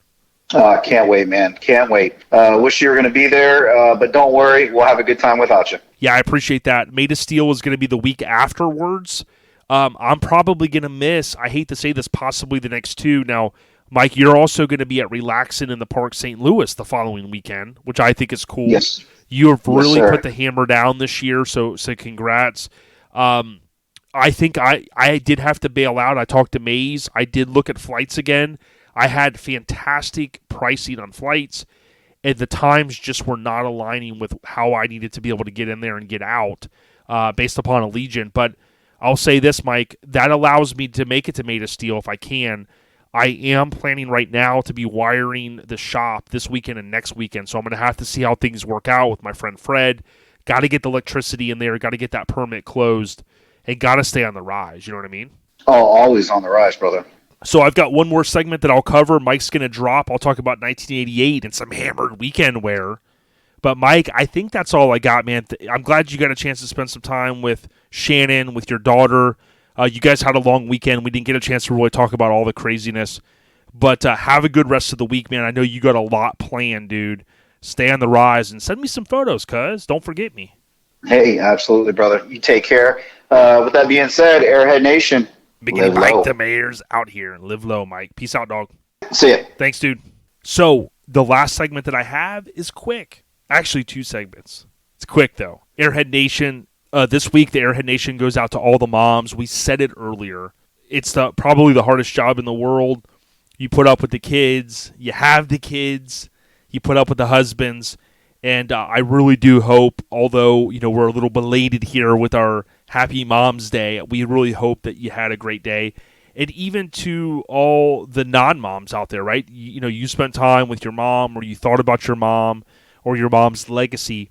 Can't wait, man. Can't wait. Wish you were going to be there, but don't worry. We'll have a good time without you. Yeah, I appreciate that. Made of Steel is going to be the week afterwards. I'm probably going to miss, I hate to say this, possibly the next 2. Now, Mike, you're also going to be at Relaxin' in the Park St. Louis the following weekend, which I think is cool. Yes. You have really sir. put the hammer down this year, so congrats. I think I did have to bail out. I talked to Maze. I did look at flights again. I had fantastic pricing on flights, and the times just were not aligning with how I needed to be able to get in there and get out based upon Allegiant. But I'll say this, Mike, that allows me to make it to Made of Steel if I can. I am planning right now to be wiring the shop this weekend and next weekend, so I'm going to have to see how things work out with my friend Fred. Got to get the electricity in there, got to get that permit closed, and got to stay on the rise. You know what I mean? Oh, always on the rise, brother. So I've got one more segment that I'll cover. Mike's going to drop. I'll talk about 1988 and some hammered weekend wear. But, Mike, I think that's all I got, man. I'm glad you got a chance to spend some time with Shannon, with your daughter. You guys had a long weekend. We didn't get a chance to really talk about all the craziness. But have a good rest of the week, man. I know you got a lot planned, dude. Stay on the rise and send me some photos, cuz. Don't forget me. Hey, absolutely, brother. You take care. With that being said, Airhead Nation, Miggity Mike The Mayor's out here. Live low, Mike. Peace out, dog. See ya. Thanks, dude. So, the last segment that I have is quick. Actually, 2 segments. It's quick, though. Airhead Nation, this week, the Airhead Nation goes out to all the moms. We said it earlier. It's probably the hardest job in the world. You put up with the kids. You have the kids. You put up with the husbands. And I really do hope, although we're a little belated here with our Happy Mom's Day, we really hope that you had a great day. And even to all the non-moms out there, right? You spent time with your mom, or you thought about your mom or your mom's legacy.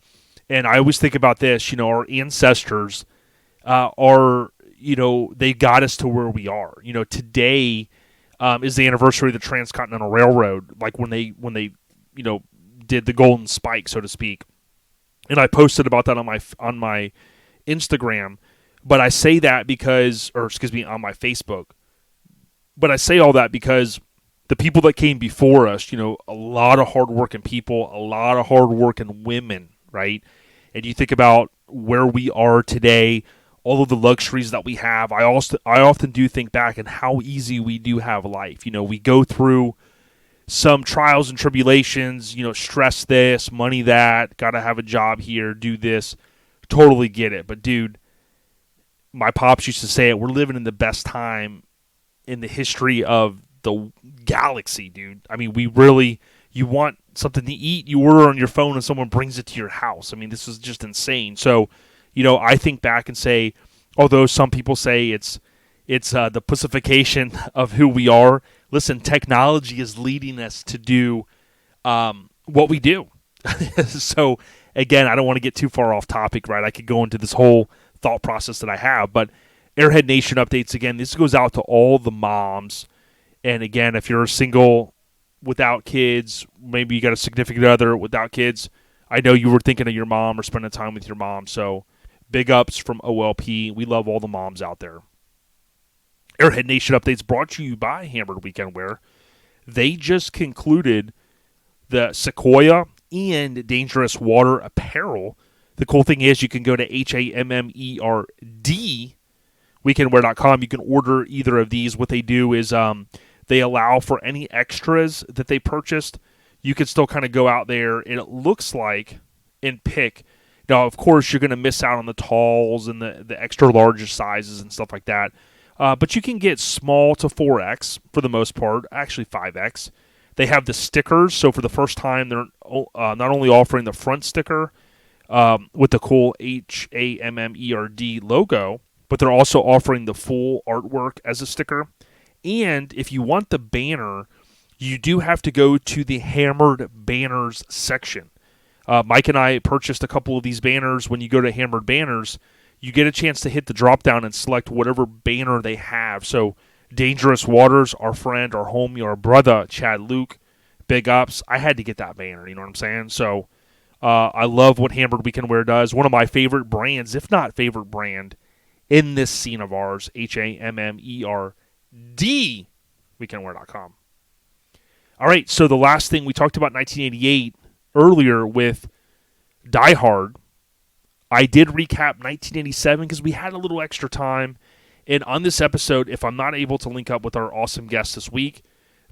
And I always think about this, our ancestors they got us to where we are. Today is the anniversary of the Transcontinental Railroad, like when they did the golden spike, so to speak. And I posted about that on my Instagram, but I say that because, on my Facebook. But I say all that because the people that came before us, a lot of hardworking people, a lot of hardworking women, right? And you think about where we are today, all of the luxuries that we have. I often do think back and how easy we do have life. We go through some trials and tribulations, stress this, money that, got to have a job here, do this. Totally get it. But, dude, my pops used to say it, we're living in the best time in the history of the galaxy, dude. I mean, you want something to eat, you order on your phone and someone brings it to your house. I mean, this is just insane. So, I think back and say, although some people say it's the pussification of who we are, listen, technology is leading us to do what we do. So, again, I don't want to get too far off topic, right? I could go into this whole thought process that I have, but Airhead Nation updates, again, this goes out to all the moms. And, again, if you're single without kids, maybe you got a significant other without kids, I know you were thinking of your mom or spending time with your mom. So, big ups from OLP. We love all the moms out there. Airhead Nation updates brought to you by Hammered Weekend Wear. They just concluded the Sequoia and Dangerous Water apparel. The cool thing is you can go to HAMMERD weekendwear.com. You can order either of these. What they do is they allow for any extras that they purchased. You can still kind of go out there, and it looks like, and pick. Now, of course, you're going to miss out on the talls and the extra larger sizes and stuff like that. But you can get small to 4X for the most part, actually 5X. They have the stickers, so for the first time, they're not only offering the front sticker with the cool HAMMERD logo, but they're also offering the full artwork as a sticker. And if you want the banner, you do have to go to the Hammered Banners section. Mike and I purchased a couple of these banners. When you go to Hammered Banners, you get a chance to hit the drop-down and select whatever banner they have. So, Dangerous Waters, our friend, our homie, our brother, Chad Luke, big ups. I had to get that banner, you know what I'm saying? So, I love what Hammered Weekend Wear does. One of my favorite brands, if not favorite brand, in this scene of ours, HAMMERD, weekendwear.com. All right, so the last thing, we talked about 1988 earlier with Die Hard. I did recap 1987 because we had a little extra time. And on this episode, if I'm not able to link up with our awesome guest this week,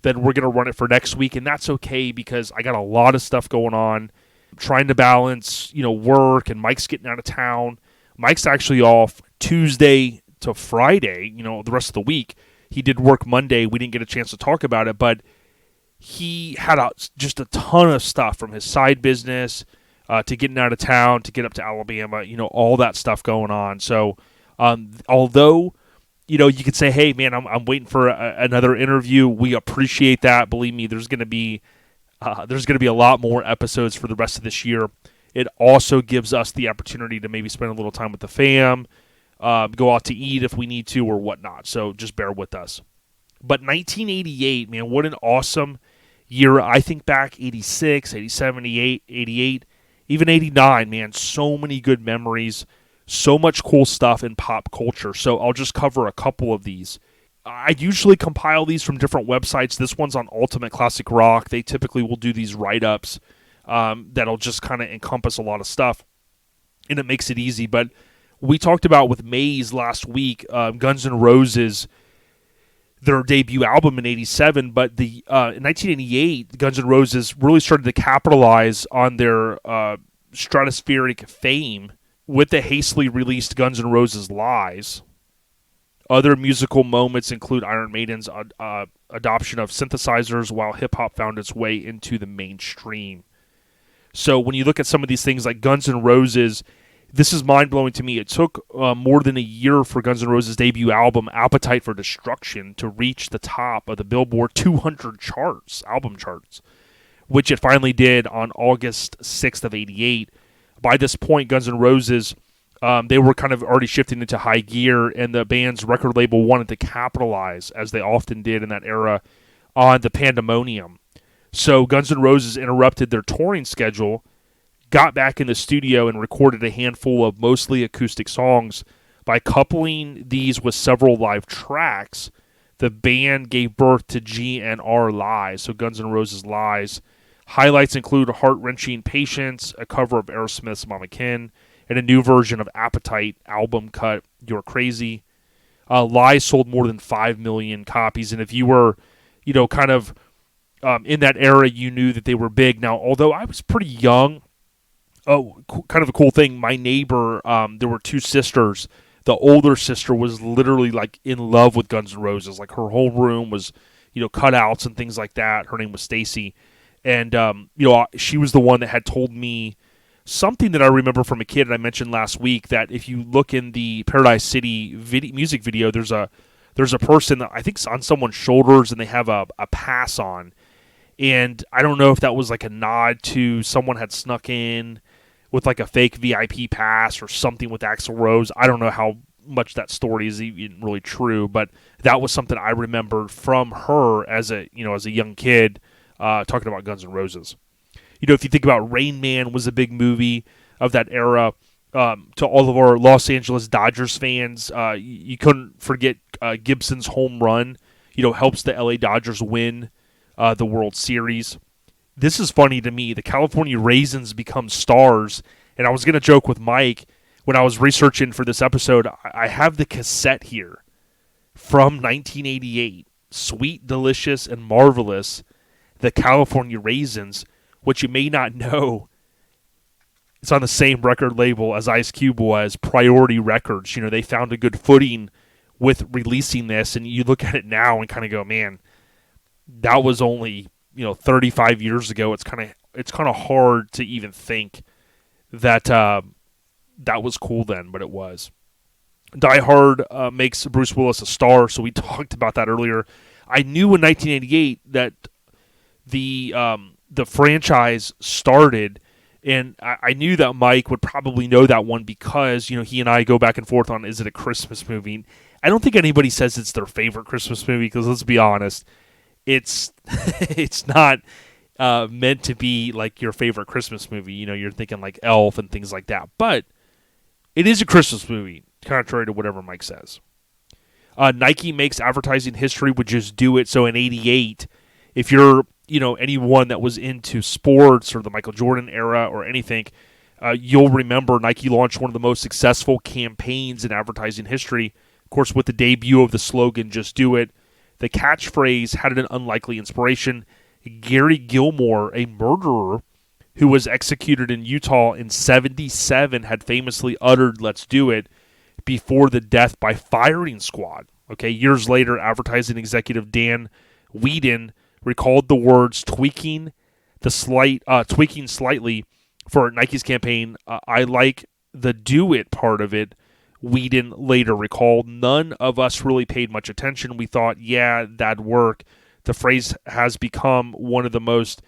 then we're going to run it for next week. And that's okay because I got a lot of stuff going on. I'm trying to balance, work, and Mike's getting out of town. Mike's actually off Tuesday to Friday, the rest of the week. He did work Monday. We didn't get a chance to talk about it, but he had just a ton of stuff from his side business to getting out of town, to get up to Alabama, all that stuff going on. So although, you could say, hey, man, I'm waiting for another interview, we appreciate that. Believe me, there's going to be a lot more episodes for the rest of this year. It also gives us the opportunity to maybe spend a little time with the fam, go out to eat if we need to or whatnot. So just bear with us. But 1988, man, what an awesome year. I think back 86, 87, 88, even 89, man, so many good memories, so much cool stuff in pop culture. So I'll just cover a couple of these. I usually compile these from different websites. This one's on Ultimate Classic Rock. They typically will do these write-ups that'll just kind of encompass a lot of stuff, and it makes it easy. But we talked about with Maze last week, Guns N' Roses, their debut album in 87, but in 1988, Guns N' Roses really started to capitalize on their stratospheric fame with the hastily released Guns N' Roses Lies. Other musical moments include Iron Maiden's adoption of synthesizers while hip-hop found its way into the mainstream. So when you look at some of these things like Guns N' Roses, this is mind-blowing to me. It took more than a year for Guns N' Roses' debut album, Appetite for Destruction, to reach the top of the Billboard 200 album charts, which it finally did on August 6th of 88. By this point, Guns N' Roses, they were kind of already shifting into high gear, and the band's record label wanted to capitalize, as they often did in that era, on the pandemonium. So Guns N' Roses interrupted their touring schedule, got back in the studio, and recorded a handful of mostly acoustic songs. By coupling these with several live tracks, the band gave birth to GNR Lies, so Guns N' Roses Lies. Highlights include Heart-Wrenching Patience, a cover of Aerosmith's Mama Kin, and a new version of Appetite album cut, You're Crazy. Lies sold more than 5 million copies, and if you were, kind of in that era, you knew that they were big. Now, although I was pretty young, kind of a cool thing, my neighbor, there were two sisters. The older sister was literally like in love with Guns N' Roses. Like her whole room was, cutouts and things like that. Her name was Stacy. And, she was the one that had told me something that I remember from a kid, and I mentioned last week, that if you look in the Paradise City music video, there's a person that I think's on someone's shoulders, and they have a pass on. And I don't know if that was like a nod to someone had snuck in with like a fake VIP pass or something with Axl Rose. I don't know how much that story is even really true, but that was something I remembered from her as a young kid, talking about Guns N' Roses. If you think about Rain Man was a big movie of that era. To all of our Los Angeles Dodgers fans, you couldn't forget Gibson's home run. Helps the LA Dodgers win the World Series. This is funny to me. The California Raisins become stars, and I was going to joke with Mike when I was researching for this episode. I have the cassette here from 1988, Sweet, Delicious, and Marvelous, the California Raisins, which you may not know. It's on the same record label as Ice Cube was, Priority Records. They found a good footing with releasing this, and you look at it now and kind of go, man, that was only 35 years ago. It's kind of hard to even think that that was cool then, but it was. Die Hard makes Bruce Willis a star, so we talked about that earlier. I knew in 1988 that the franchise started. And I knew that Mike would probably know that one because, he and I go back and forth on, is it a Christmas movie? I don't think anybody says it's their favorite Christmas movie because, let's be honest, it's not meant to be like your favorite Christmas movie. You're thinking like Elf and things like that. But it is a Christmas movie, contrary to whatever Mike says. Nike makes advertising history with Just Do It. So in 88, if you're anyone that was into sports or the Michael Jordan era or anything, you'll remember Nike launched one of the most successful campaigns in advertising history, of course, with the debut of the slogan, Just Do It. The catchphrase had an unlikely inspiration. Gary Gilmore, a murderer who was executed in Utah in 1977, had famously uttered, "Let's do it," before the death by firing squad. Okay, years later, advertising executive Dan Whedon recalled the words tweaking slightly for Nike's campaign. I like the do it part of it. Whedon later recalled, none of us really paid much attention. We thought, yeah, that'd work. The phrase has become one of the most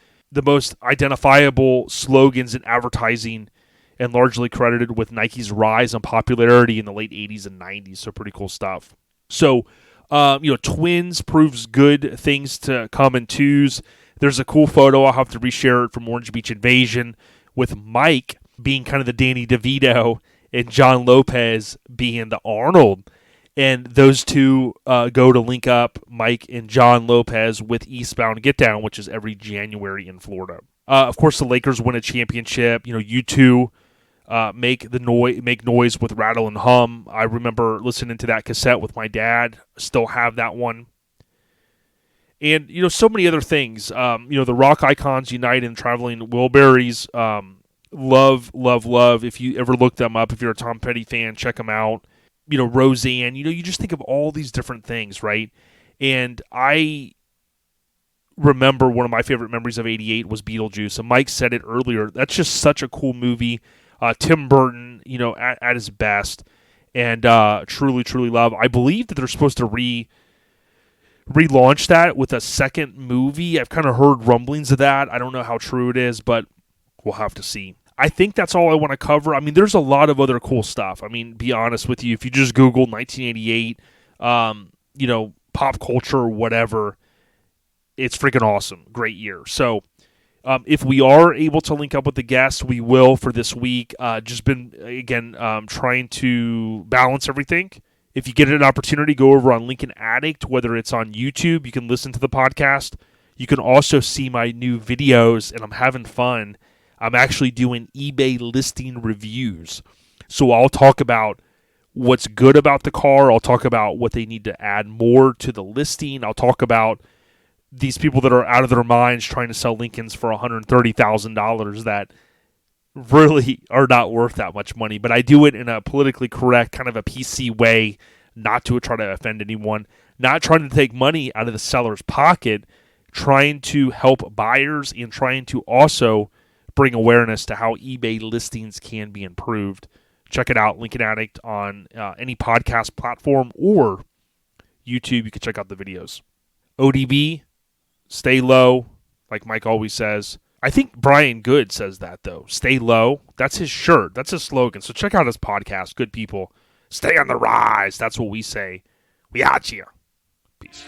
identifiable slogans in advertising and largely credited with Nike's rise in popularity in the late 80s and 90s. So pretty cool stuff. So, Twins proves good things to come in twos. There's a cool photo. I'll have to reshare it from Orange Beach Invasion with Mike being kind of the Danny DeVito and John Lopez being the Arnold. And those two go to link up Mike and John Lopez with Eastbound Get Down, which is every January in Florida. Of course, the Lakers win a championship. U2 make noise with Rattle and Hum. I remember listening to that cassette with my dad. Still have that one. And so many other things. The rock icons unite in Traveling Wilburys. Love. If you ever look them up, if you're a Tom Petty fan, check them out. Roseanne. You just think of all these different things, right? And I remember one of my favorite memories of '88 was Beetlejuice. And Mike said it earlier. That's just such a cool movie. Tim Burton, at his best, and truly love. I believe that they're supposed to relaunch that with a second movie. I've kind of heard rumblings of that. I don't know how true it is, but we'll have to see. I think that's all I want to cover. I mean, there's a lot of other cool stuff. I mean, be honest with you, if you just Google 1988, pop culture or whatever, it's freaking awesome. Great year. So, if we are able to link up with the guests, we will for this week. Just been, again, trying to balance everything. If you get an opportunity, go over on Lincoln Addict, whether it's on YouTube, you can listen to the podcast. You can also see my new videos, and I'm having fun. I'm actually doing eBay listing reviews. So I'll talk about what's good about the car. I'll talk about what they need to add more to the listing. I'll talk about these people that are out of their minds trying to sell Lincolns for $130,000 that really are not worth that much money. But I do it in a politically correct, kind of a PC way, not to try to offend anyone, not trying to take money out of the seller's pocket, trying to help buyers and trying to also bring awareness to how eBay listings can be improved. Check it out, Lincoln Addict, on any podcast platform or YouTube. You can check out the videos. ODB, stay low, like Mike always says. I think Brian Good says that, though. Stay low. That's his shirt. That's his slogan. So check out his podcast. Good people. Stay on the rise. That's what we say. We out here. Peace.